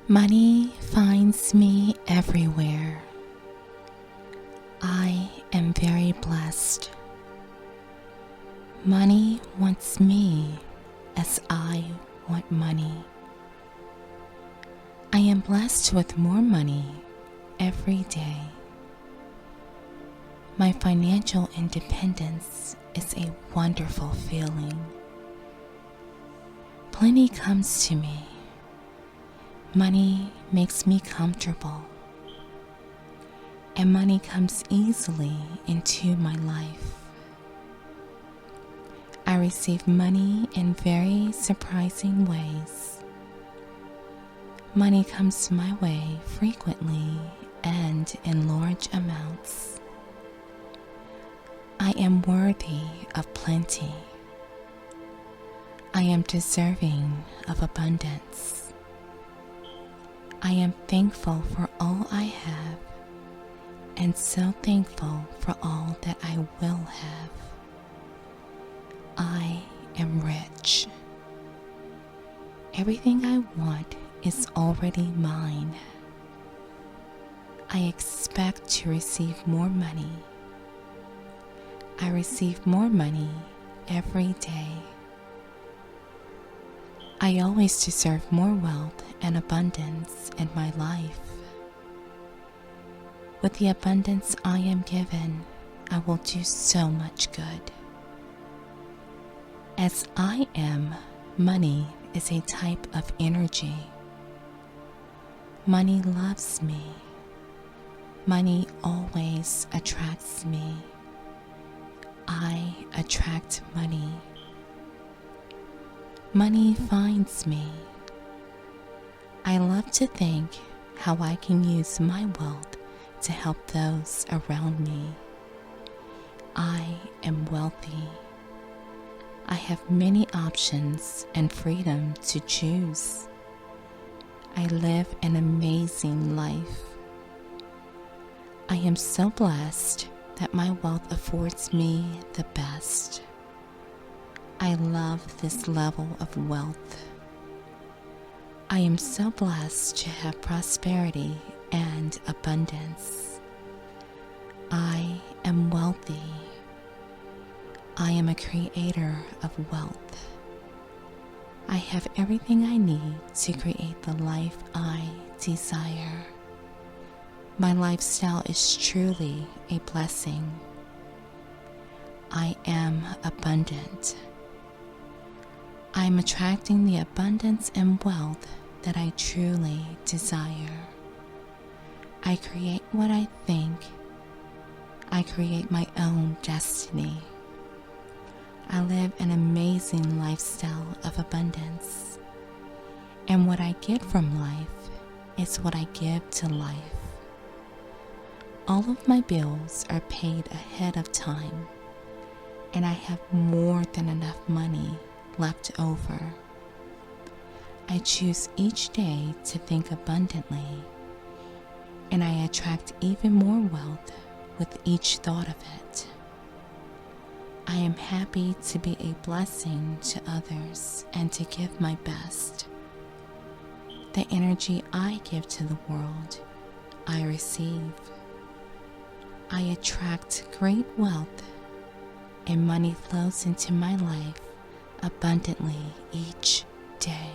Money finds me everywhere. I am very blessed. Money wants me as I want money. I am blessed with more money every day. My financial independence is a wonderful feeling. Plenty comes to me. Money makes me comfortable, and money comes easily into my life. I receive money in very surprising ways. Money comes my way frequently and in large amounts. I am worthy of plenty. I am deserving of abundance. I am thankful for all I have, and so thankful for all that I will have. I am rich. Everything I want is already mine. I expect to receive more money. I receive more money every day. I always deserve more wealth and abundance in my life. With the abundance I am given, I will do so much good. As I am, money is a type of energy. Money loves me. Money always attracts me. I attract money. Money finds me. I love to think how I can use my wealth to help those around me. I am wealthy. I have many options and freedom to choose. I live an amazing life. I am so blessed that my wealth affords me the best. I love this level of wealth. I am so blessed to have prosperity and abundance. I am wealthy. I am a creator of wealth. I have everything I need to create the life I desire. My lifestyle is truly a blessing. I am abundant. I am attracting the abundance and wealth that I truly desire. I create what I think. I create my own destiny. I live an amazing lifestyle of abundance. And what I get from life is what I give to life. All of my bills are paid ahead of time, and I have more than enough money left over. I choose each day to think abundantly, and I attract even more wealth with each thought of it. I am happy to be a blessing to others and to give my best. The energy I give to the world, I receive. I attract great wealth, and money flows into my life abundantly each day.